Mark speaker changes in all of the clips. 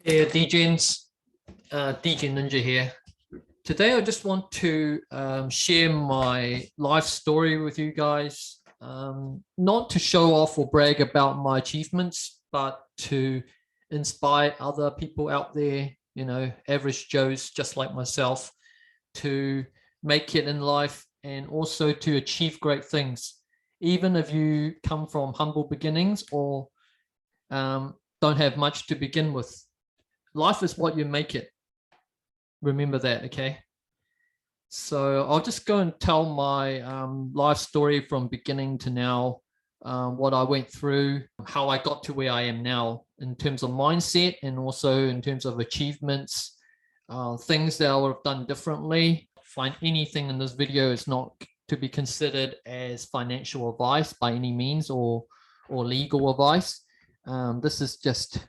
Speaker 1: Hey, DJs, DJ Ninja here. Today, I just want to share my life story with you guys. Not to show off or brag about my achievements, but to inspire other people out there, you know, average Joes just like myself, to make it in life and also to achieve great things. Even if you come from humble beginnings or don't have much to begin with. Life is what you make it. Remember that, okay? So I'll just go and tell my life story from beginning to now, what I went through, how I got to where I am now in terms of mindset and also in terms of achievements, things that I would have done differently. Find anything in this video is not to be considered as financial advice by any means or legal advice. This is just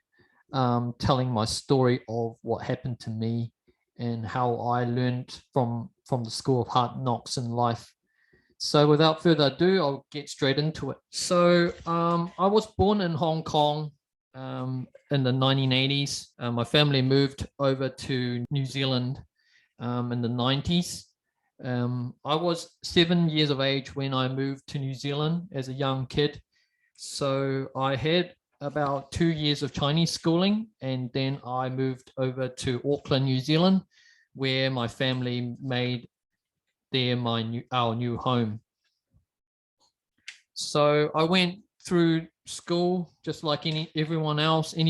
Speaker 1: telling my story of what happened to me and how I learned from the school of hard knocks in life. So without further ado, I'll get straight into it. So I was born in Hong Kong in the 1980s. My family moved over to New Zealand in the 90s. I was 7 years of age when I moved to New Zealand as a young kid. So I had about 2 years of Chinese schooling, and then I moved over to Auckland, New Zealand, where my family made there our new home. So I went through school just like anyone else, and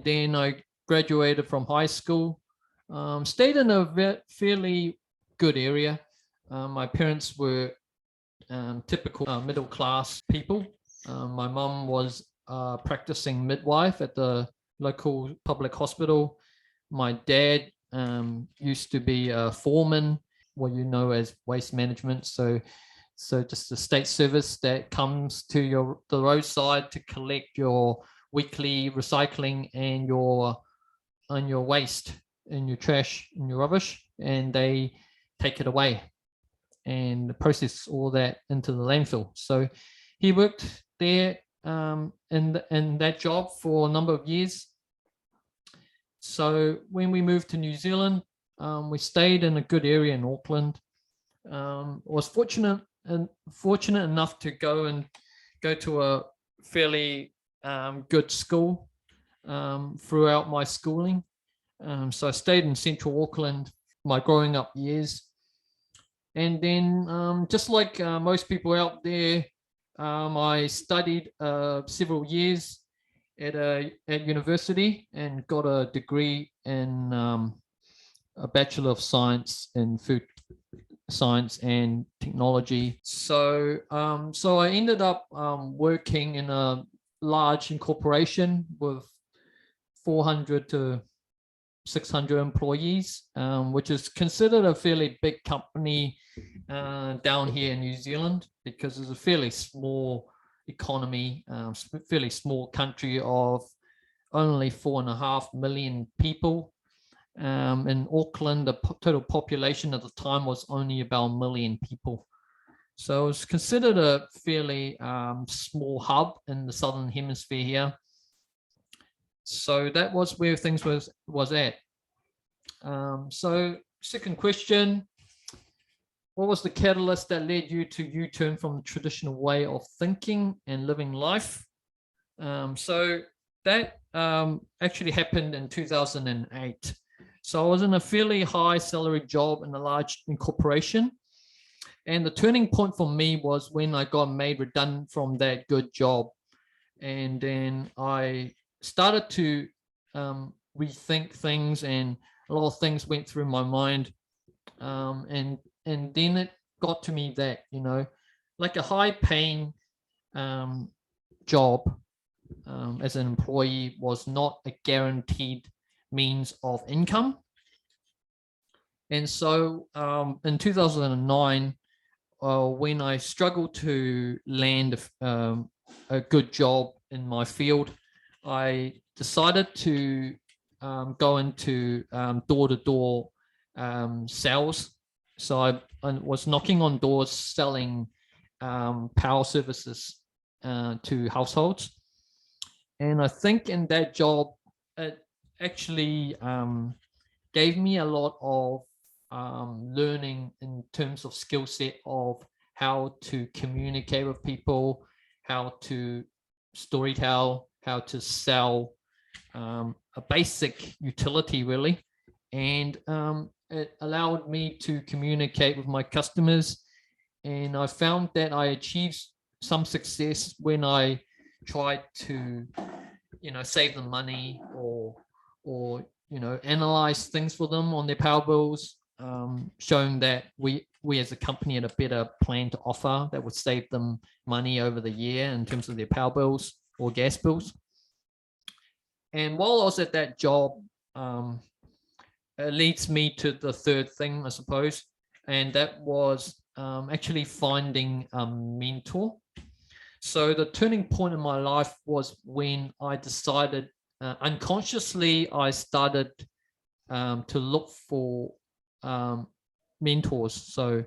Speaker 1: then I graduated from high school. Stayed in a fairly good area. My parents were typical middle class people. My mum was a practicing midwife at the local public hospital. My dad used to be a foreman, what you know as waste management. So just a state service that comes to the roadside to collect your weekly recycling and your waste and your trash and your rubbish, and they take it away and process all that into the landfill. So he worked there in that job for a number of years. So when we moved to New Zealand, we stayed in a good area in Auckland. Was fortunate enough to go to a fairly good school throughout my schooling. So I stayed in central Auckland my growing up years. And then just like most people out there, I studied several years at university and got a degree in a Bachelor of Science in Food Science and Technology. So I ended up working in a large incorporation with 400 to 600 employees, which is considered a fairly big company down here in New Zealand, because it's a fairly small economy, fairly small country of only 4.5 million people. In Auckland, the total population at the time was only about 1 million people. So it's considered a fairly small hub in the Southern Hemisphere here. So that was where things was at. So second question, what was the catalyst that led you to U-turn from the traditional way of thinking and living life? So that actually happened in 2008. So I was in a fairly high salary job in a large incorporation. And the turning point for me was when I got made redundant from that good job. And then I started to rethink things, and a lot of things went through my mind. And then it got to me that, you know, like a high paying job as an employee was not a guaranteed means of income. And so in 2009, when I struggled to land a good job in my field, I decided to go into door-to-door sales. So I was knocking on doors selling power services to households. And I think in that job, it actually gave me a lot of learning in terms of skill set of how to communicate with people, how to storytell, how to sell, a basic utility really. And it allowed me to communicate with my customers. And I found that I achieved some success when I tried to, save them money or analyze things for them on their power bills, showing that we as a company had a better plan to offer that would save them money over the year in terms of their power bills or gas bills. And while I was at that job, it leads me to the third thing, I suppose, and that was actually finding a mentor. So the turning point in my life was when I decided, unconsciously, I started to look for mentors. So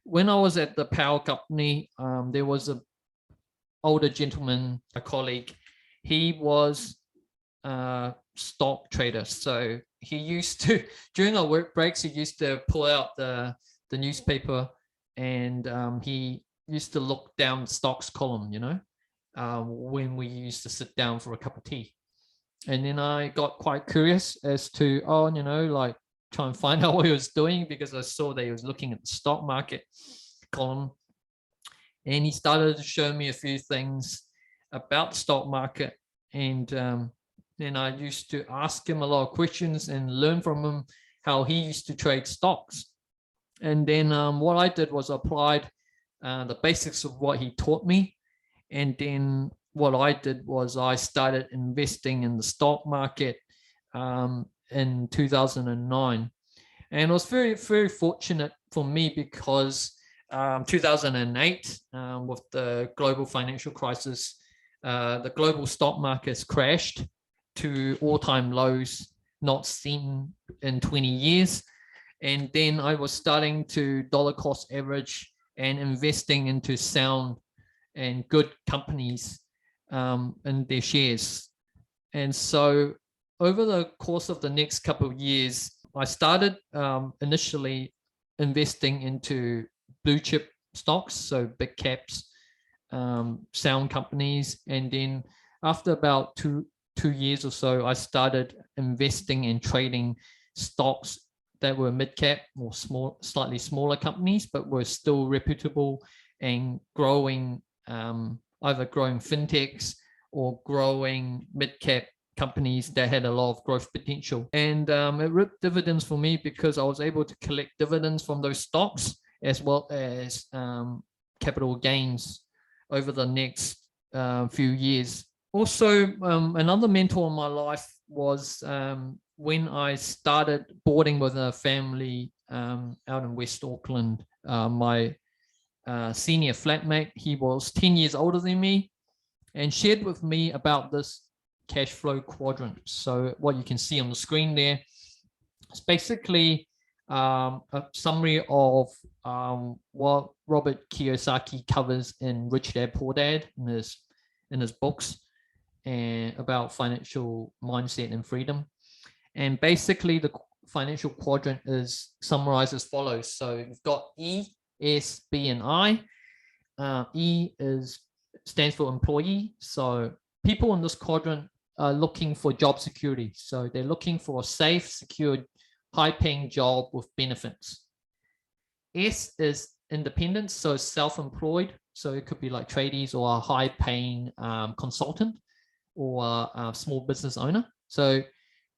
Speaker 1: when I was at the power company, there was an older gentleman, a colleague. He was a stock trader. So he used to, during our work breaks, he used to pull out the newspaper, and he used to look down the stocks column, when we used to sit down for a cup of tea. And then I got quite curious as to, try and find out what he was doing, because I saw that he was looking at the stock market column. And he started to show me a few things about the stock market. And then I used to ask him a lot of questions and learn from him how he used to trade stocks. And then what I did was applied the basics of what he taught me. And then what I did was I started investing in the stock market in 2009. And it was very, very fortunate for me because 2008, with the global financial crisis, the global stock markets crashed to all-time lows not seen in 20 years. And then I was starting to dollar cost average and investing into sound and good companies and their shares. And so over the course of the next couple of years, I started initially investing into blue chip stocks, so big caps, sound companies. And then after about two years or so, I started investing and trading stocks that were mid-cap or slightly smaller companies, but were still reputable and growing, either growing fintechs or growing mid-cap companies that had a lot of growth potential. And it reaped dividends for me because I was able to collect dividends from those stocks as well as capital gains over the next few years. Also, another mentor in my life was when I started boarding with a family out in West Auckland. My senior flatmate, he was 10 years older than me, and shared with me about this cash flow quadrant. So what you can see on the screen there, it's basically a summary of what Robert Kiyosaki covers in Rich Dad Poor Dad in his books, and about financial mindset and freedom. And basically the financial quadrant is summarized as follows. So you've got E, S, B, and I. E stands for employee. So people in this quadrant are looking for job security. So they're looking for a safe, secure, high-paying job with benefits. S is independent, so self-employed. So it could be like tradies or a high-paying consultant or a small business owner. So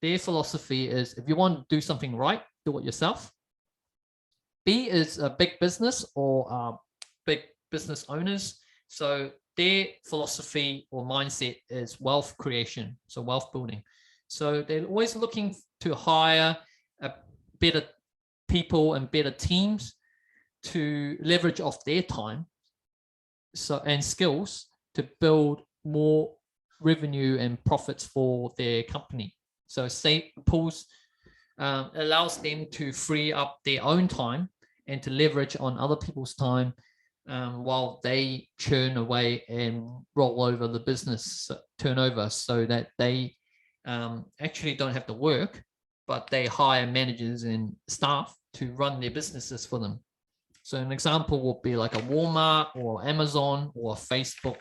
Speaker 1: their philosophy is, if you want to do something right, do it yourself. B is a big business or big business owners. So their philosophy or mindset is wealth creation, so wealth building. So they're always looking to hire better people and better teams to leverage off their time and skills to build more revenue and profits for their company. So allows them to free up their own time and to leverage on other people's time while they churn away and roll over the business turnover, so that they actually don't have to work, but they hire managers and staff to run their businesses for them. So an example would be like a Walmart or Amazon or Facebook,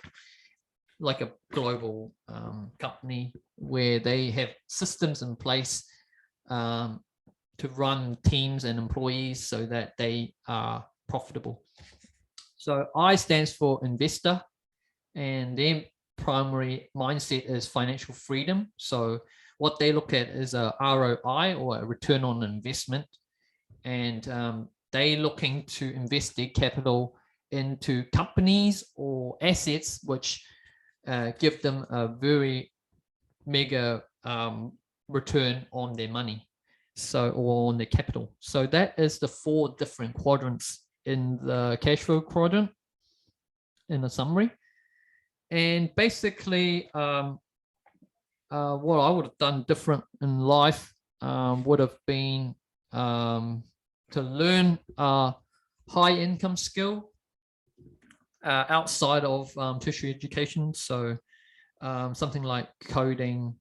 Speaker 1: like a global company where they have systems in place to run teams and employees so that they are profitable. So I stands for investor, and their primary mindset is financial freedom. So what they look at is a ROI, or a return on investment, and they looking to invest their capital into companies or assets which give them a very mega return on their money, so, or on their capital. So that is the 4 different quadrants in the cash flow quadrant in a summary. And basically what I would have done different in life would have been to learn a high income skill outside of tertiary education. So something like coding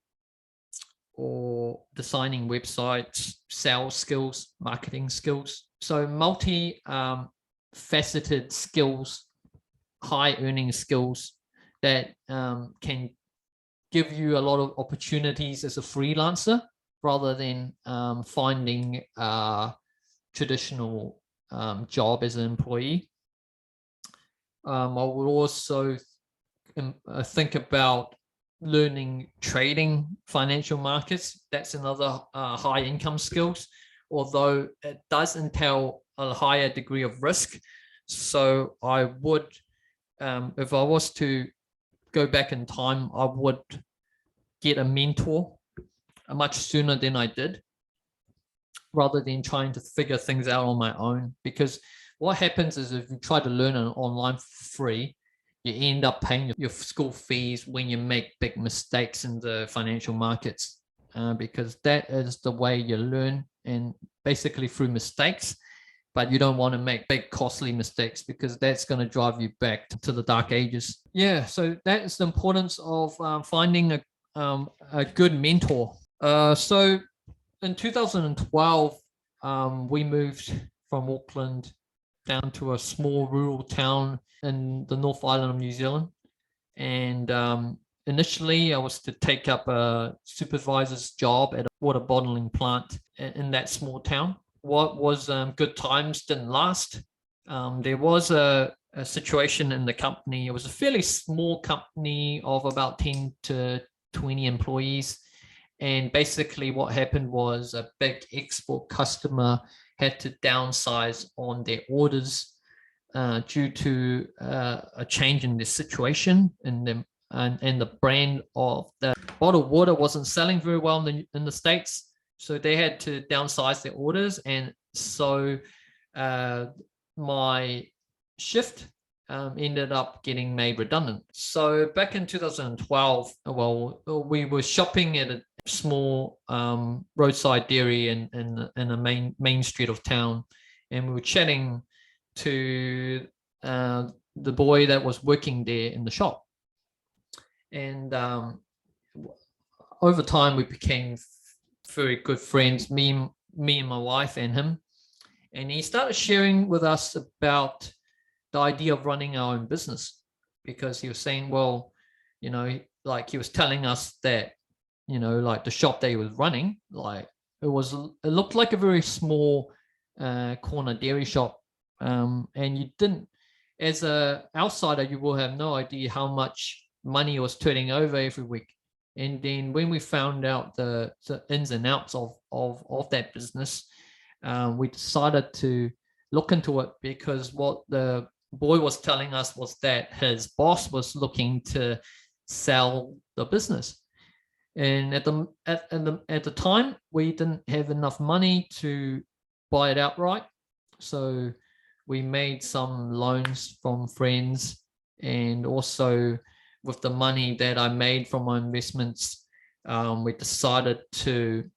Speaker 1: or designing websites, sales skills, marketing skills. So multi-faceted skills, high earning skills that can give you a lot of opportunities as a freelancer rather than finding a traditional job as an employee. I would also think about learning trading financial markets. That's another high income skills, although it does entail a higher degree of risk. So I would, if I was to go back in time, I would get a mentor much sooner than I did, rather than trying to figure things out on my own. Because what happens is, if you try to learn it online for free, you end up paying your school fees when you make big mistakes in the financial markets, because that is the way you learn, and basically through mistakes. But you don't want to make big costly mistakes, because that's going to drive you back to the dark ages. Yeah, so that is the importance of finding a good mentor. So in 2012, we moved from Auckland down to a small rural town in the North Island of New Zealand. And initially I was to take up a supervisor's job at a water bottling plant in that small town. What was good times didn't last. There was a situation in the company. It was a fairly small company of about 10 to 20 employees. And basically what happened was a big export customer had to downsize on their orders due to a change in the situation and the brand of the bottled water wasn't selling very well in the States. So they had to downsize their orders. And so my shift ended up getting made redundant. So back in 2012, well, we were shopping at a small roadside dairy in a main street of town, and we were chatting to the boy that was working there in the shop. And over time we became very good friends, me and my wife and him. And he started sharing with us about the idea of running our own business, because he was saying, well, you know, like he was telling us that, you know, like the shop that he was running, like it looked like a very small corner dairy shop, and you didn't, as a outsider, you will have no idea how much money was turning over every week. And then when we found out the ins and outs of that business, we decided to look into it, because what the boy was telling us was that his boss was looking to sell the business. And at the time, we didn't have enough money to buy it outright. So we made some loans from friends, and also with the money that I made from my investments, we decided to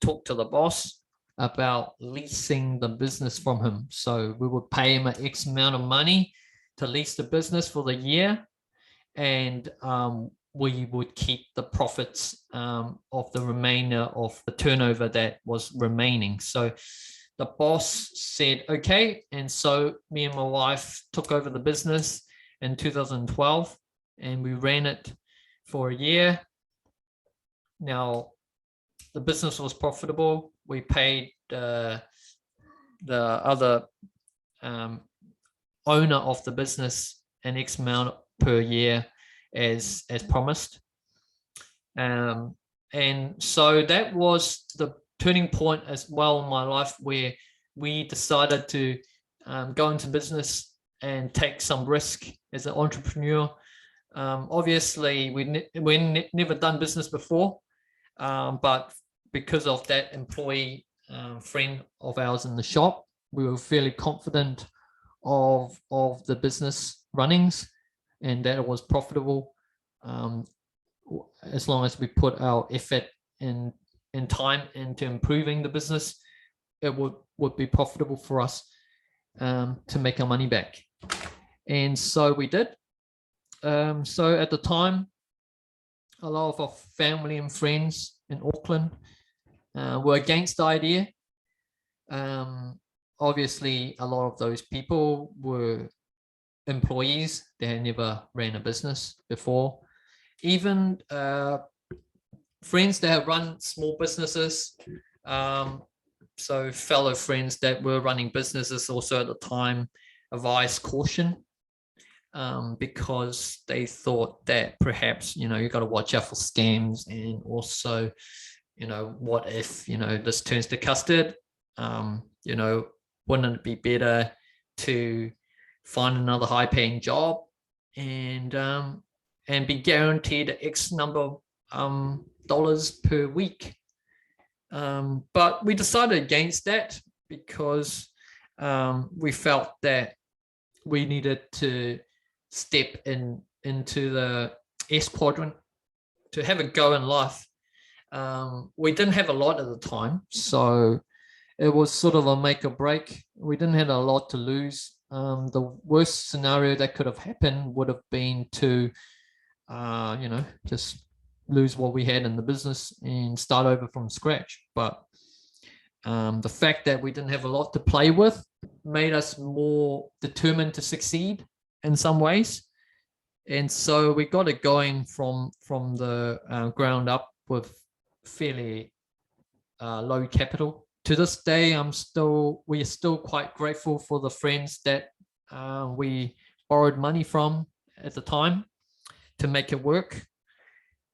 Speaker 1: talk to the boss about leasing the business from him. So we would pay him an X amount of money to lease the business for the year. And we would keep the profits of the remainder of the turnover that was remaining. So the boss said, okay. And so me and my wife took over the business in 2012 and we ran it for a year. Now, the business was profitable. We paid the other owner of the business an X amount per year as promised. And so that was the turning point as well in my life, where we decided to go into business and take some risk as an entrepreneur. Obviously, we never done business before, but because of that employee friend of ours in the shop, we were fairly confident of the business runnings and that it was profitable. As long as we put our effort and time into improving the business, it would be profitable for us to make our money back. And so we did. So at the time, a lot of our family and friends in Auckland were against the idea. Obviously, a lot of those people were employees. They had never ran a business before. Even friends that have run small businesses, so fellow friends that were running businesses also at the time advised caution, because they thought that perhaps, you got to watch out for scams, and also, what if, this turns to custard, wouldn't it be better to find another high-paying job and be guaranteed X number of dollars per week? But we decided against that because we felt that we needed to step into the S quadrant to have a go in life. We didn't have a lot at the time, so it was sort of a make or break. We didn't have a lot to lose. The worst scenario that could have happened would have been to, just lose what we had in the business and start over from scratch. But the fact that we didn't have a lot to play with made us more determined to succeed in some ways. And so we got it going from the ground up with fairly low capital. To this day, we are still quite grateful for the friends that we borrowed money from at the time to make it work,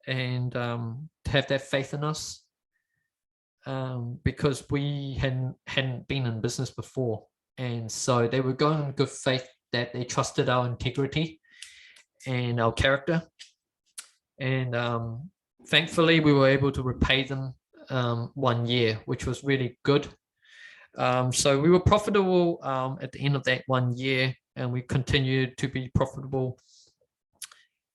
Speaker 1: and to have that faith in us, because we hadn't been in business before, and so they were going in good faith that they trusted our integrity and our character, and thankfully we were able to repay them 1 year, which was really good. So we were profitable at the end of that 1 year, and we continued to be profitable.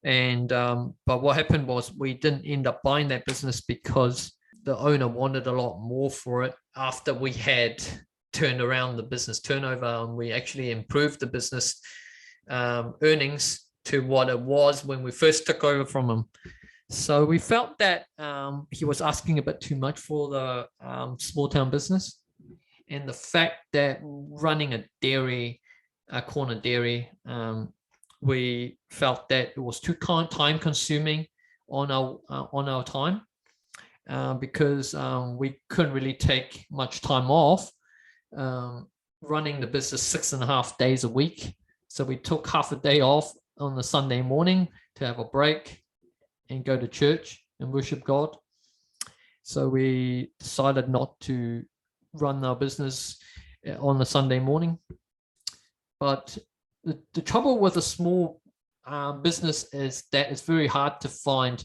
Speaker 1: And but what happened was we didn't end up buying that business because the owner wanted a lot more for it after we had turned around the business turnover, and we actually improved the business earnings to what it was when we first took over from him. So we felt that he was asking a bit too much for the small town business, and the fact that running a corner dairy, we felt that it was too time consuming on our time, because we couldn't really take much time off running the business 6.5 days a week. So we took half a day off on the Sunday morning to have a break and go to church and worship God. So we decided not to run our business on the Sunday morning. But the trouble with a small business is that it's very hard to find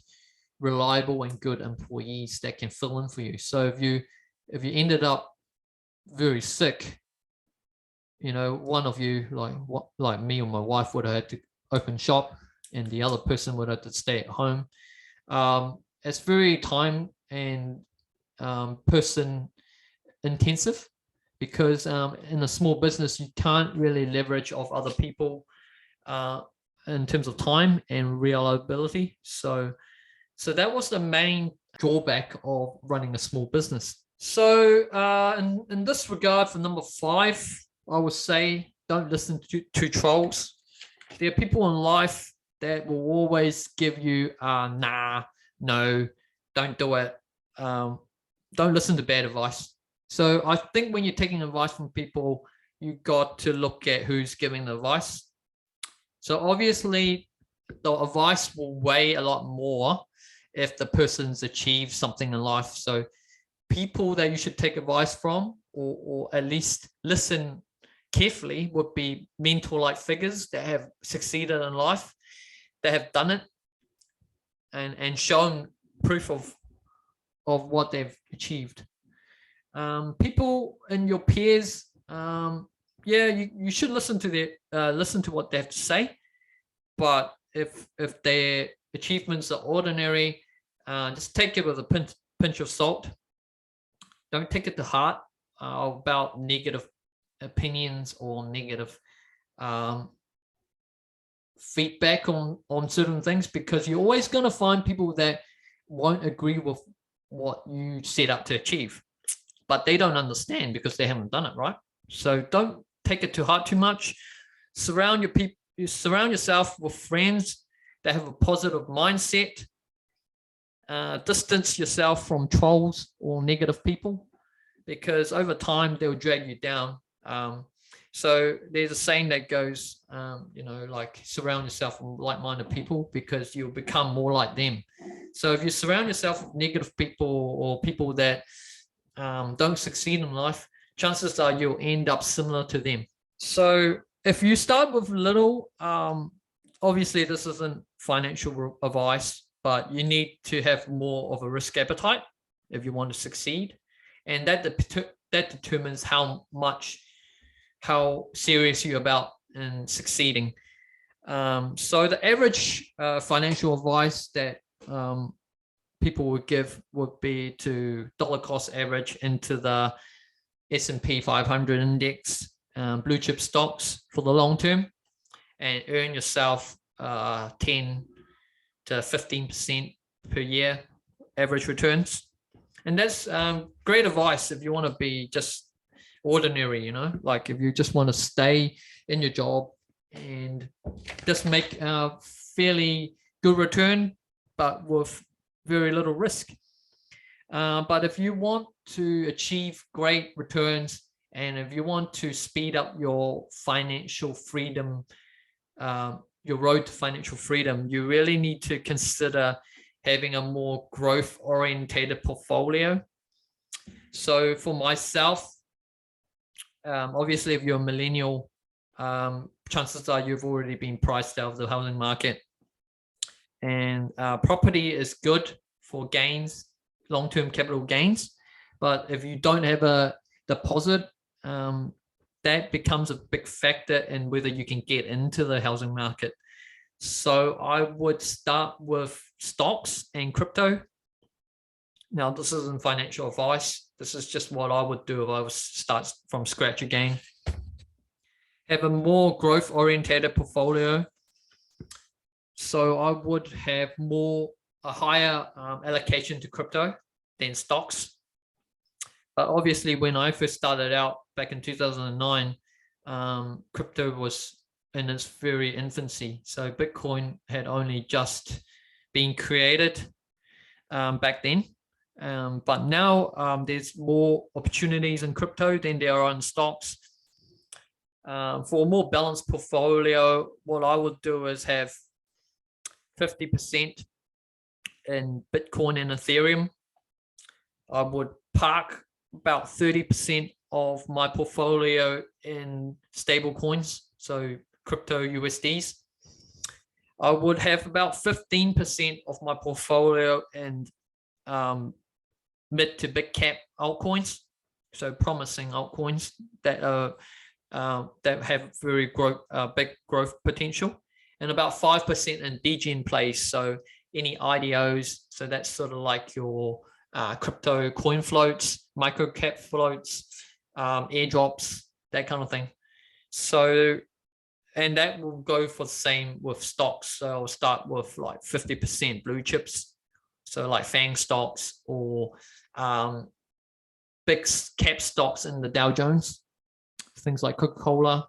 Speaker 1: reliable and good employees that can fill in for you. So if you ended up very sick, one of you, like me or my wife, would have had to open shop, and the other person would have to stay at home. It's very time and person intensive, because in a small business you can't really leverage off other people in terms of time and reliability. So that was the main drawback of running a small business. So in this regard, for number 5, I would say don't listen to trolls. There are people in life that will always give you nah, no, don't do it. Don't listen to bad advice. So I think when you're taking advice from people, you got to look at who's giving the advice. So obviously the advice will weigh a lot more if the person's achieved something in life. So people that you should take advice from, or at least listen carefully, would be mentor-like figures that have succeeded in life, that have done it and shown proof of what they've achieved. People in your peers, you should listen to what they have to say, but if their achievements are ordinary, just take it with a pinch of salt. Don't take it to heart about negative opinions or negative feedback on certain things, because you're always going to find people that won't agree with what you set up to achieve, but they don't understand because they haven't done it, right? So don't take it to heart too much. Surround yourself with friends that have a positive mindset. Distance yourself from trolls or negative people, because over time they'll drag you down. So there's a saying that goes, like surround yourself with like-minded people because you'll become more like them. So if you surround yourself with negative people or people that don't succeed in life, chances are you'll end up similar to them. So if you start with little, obviously this isn't financial advice, but you need to have more of a risk appetite if you want to succeed. And that determines how serious you're about in succeeding. So the average financial advice that people would give would be to dollar cost average into the S&P 500 index, blue chip stocks for the long term, and earn yourself 10 to 15% per year average returns. And that's great advice if you want to be just ordinary, like if you just want to stay in your job and just make a fairly good return, but with very little risk. But if you want to achieve great returns, and if you want to speed up your financial freedom, your road to financial freedom, you really need to consider having a more growth-orientated portfolio. So for myself, obviously, if you're a millennial, chances are you've already been priced out of the housing market. And property is good for gains, long-term capital gains. But if you don't have a deposit, that becomes a big factor in whether you can get into the housing market. So I would start with stocks and crypto. Now, this isn't financial advice. This is just what I would do if I was start from scratch again. Have a more growth-oriented portfolio. So I would have a higher allocation to crypto than stocks. But obviously, when I first started out back in 2009, crypto was in its very infancy. So Bitcoin had only just been created back then. But now there's more opportunities in crypto than there are in stocks. For a more balanced portfolio, what I would do is have 50% in Bitcoin and Ethereum. I would park about 30% of my portfolio in stable coins, so crypto USDs. I would have about 15% of my portfolio in mid to big cap altcoins, so promising altcoins that have very big growth potential, and about 5% in degen plays, so any IDOs. So that's sort of like your crypto coin floats, micro cap floats, airdrops, that kind of thing. So and that will go for the same with stocks. So I'll start with like 50% blue chips. So like FANG stocks or big cap stocks in the Dow Jones, things like Coca-Cola,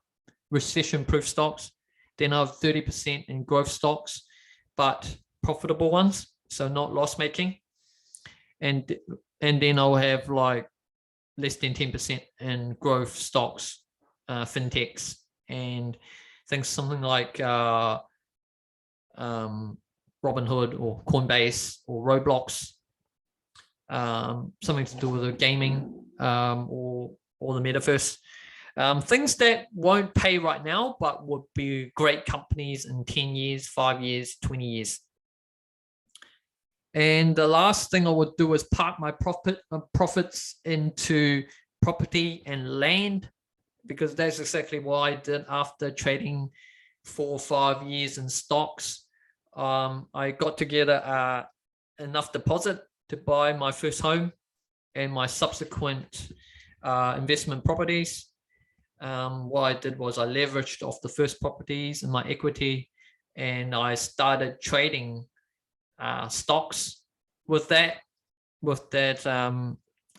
Speaker 1: recession-proof stocks. Then I have 30% in growth stocks, but profitable ones, so not loss-making. And then I'll have like less than 10% in growth stocks, fintechs, and things something like Robinhood or Coinbase or Roblox, something to do with the gaming or the metaverse. Things that won't pay right now, but would be great companies in 10 years, 5 years, 20 years. And the last thing I would do is park my profits into property and land, because that's exactly what I did after trading 4 or 5 years in stocks. I got together enough deposit to buy my first home and my subsequent investment properties. What I did was I leveraged off the first properties and my equity, and I started trading stocks with that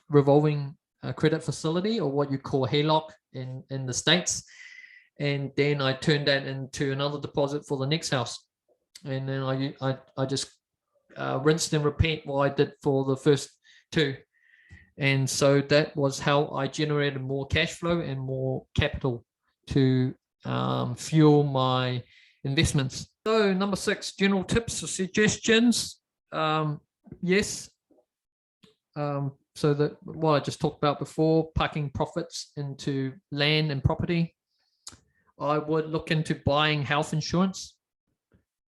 Speaker 1: revolving credit facility, or what you call HELOC in the States. And then I turned that into another deposit for the next house. And then I just rinsed and repeat what I did for the first two. And so that was how I generated more cash flow and more capital to fuel my investments. So number 6, general tips or suggestions. Yes. So that what I just talked about before, parking profits into land and property. I would look into buying health insurance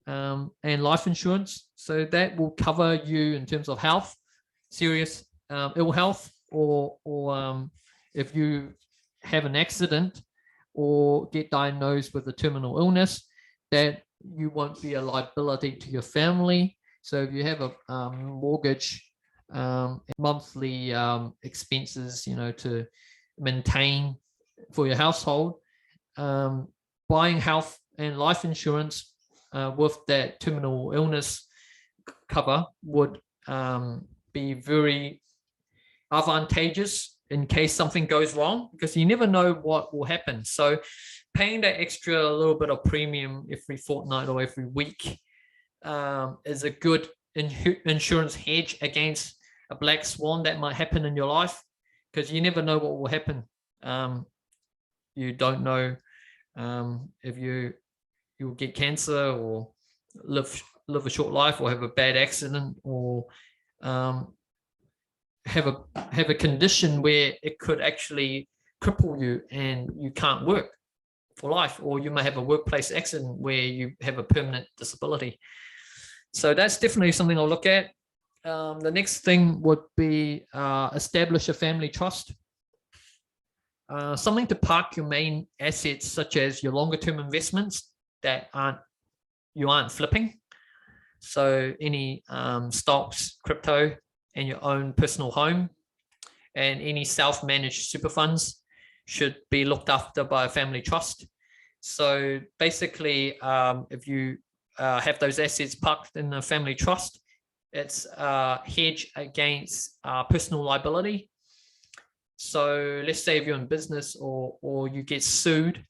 Speaker 1: and life insurance. So that will cover you in terms of health, serious ill health, or if you have an accident or get diagnosed with a terminal illness, that you won't be a liability to your family. So if you have a mortgage, monthly expenses, to maintain for your household, buying health and life insurance with that terminal illness cover would be very advantageous in case something goes wrong, because you never know what will happen. So paying that extra little bit of premium every fortnight or every week is a good insurance hedge against a black swan that might happen in your life, because you never know what will happen. You don't know if you'll get cancer or live a short life, or have a bad accident, or have a condition where it could actually cripple you and you can't work for life, or you may have a workplace accident where you have a permanent disability. So that's definitely something I'll look at. The next thing would be establish a family trust. Something to park your main assets, such as your longer term investments that you aren't flipping. So any stocks, crypto, and your own personal home, and any self-managed super funds should be looked after by a family trust. So basically, if you have those assets parked in a family trust, it's a hedge against personal liability. So let's say if you're in business or you get sued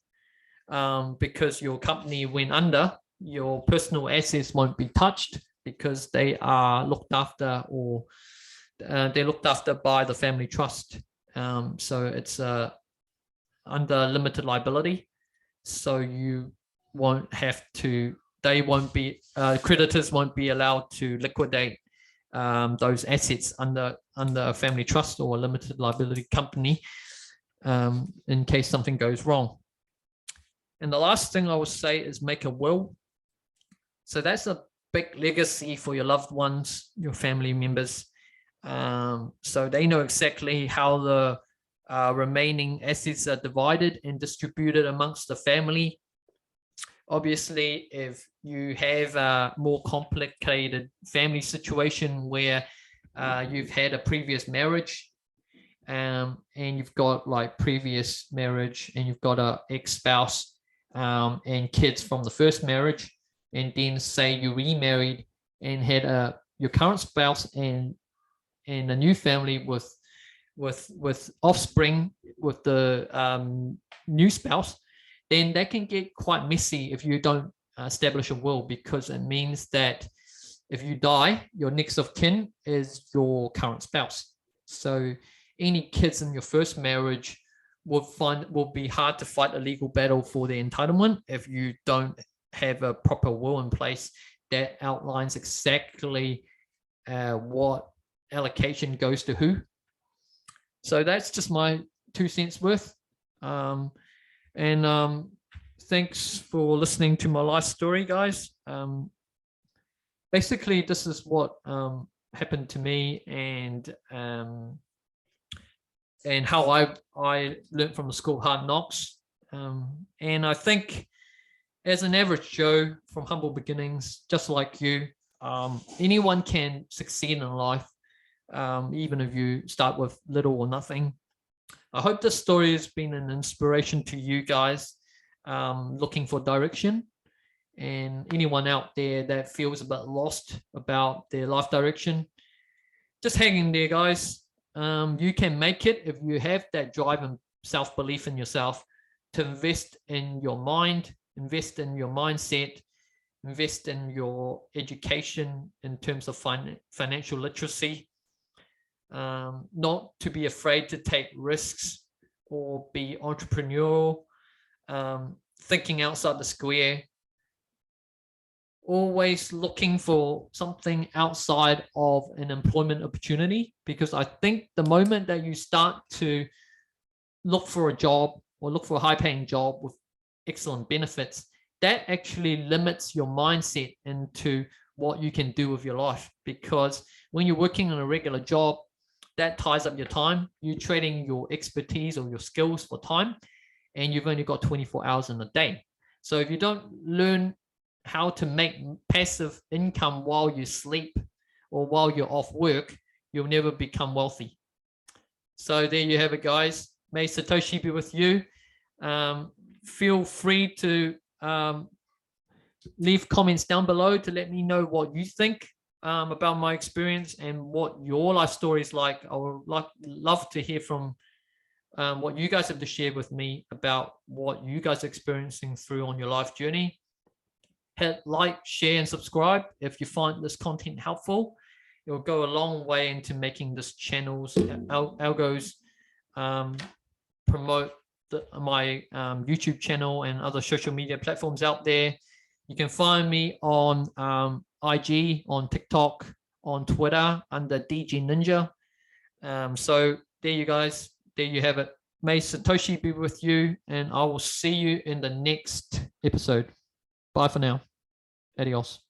Speaker 1: because your company went under, your personal assets won't be touched because they are looked after, or they're looked after by the family trust. So it's under limited liability. So you won't have to, creditors won't be allowed to liquidate those assets under a family trust or a limited liability company in case something goes wrong. And the last thing I would say is make a will. So that's a big legacy for your loved ones, your family members. So they know exactly how the remaining assets are divided and distributed amongst the family. Obviously, if you have a more complicated family situation where you've had a previous marriage and you've got like previous marriage and you've got a ex-spouse, and kids from the first marriage, and then say you remarried and had your current spouse and a new family with offspring with the new spouse, then that can get quite messy if you don't establish a will, because it means that if you die, your next of kin is your current spouse. So any kids in your first marriage will be hard to fight a legal battle for their entitlement if you don't have a proper will in place that outlines exactly what allocation goes to who. So that's just my 2 cents worth. Thanks for listening to my life story, guys. Basically, this is what happened to me, and how I learned from the school Hard Knocks. And I think as an average Joe from humble beginnings, just like you, anyone can succeed in life, even if you start with little or nothing. I hope this story has been an inspiration to you guys looking for direction, and anyone out there that feels a bit lost about their life direction, just hang in there, guys. You can make it if you have that drive and self-belief in yourself to invest in your mind, invest in your mindset, invest in your education in terms of financial literacy, not to be afraid to take risks or be entrepreneurial, thinking outside the square, always looking for something outside of an employment opportunity, because I think the moment that you start to look for a job or look for a high-paying job with excellent benefits, that actually limits your mindset into what you can do with your life. Because when you're working on a regular job, that ties up your time. You're trading your expertise or your skills for time, and you've only got 24 hours in a day. So if you don't learn how to make passive income while you sleep or while you're off work, you'll never become wealthy. So there you have it, guys. May Satoshi be with you. Feel free to leave comments down below to let me know what you think about my experience and what your life story is like. I would love to hear from what you guys have to share with me about what you guys are experiencing through on your life journey. Hit like, share, and subscribe if you find this content helpful. It will go a long way into making this channel's algos promote my YouTube channel and other social media platforms out there. You can find me on IG, on TikTok, on Twitter under DJ Ninja. So there you guys, there you have it. May Satoshi be with you, and I will see you in the next episode. Bye for now. Adios.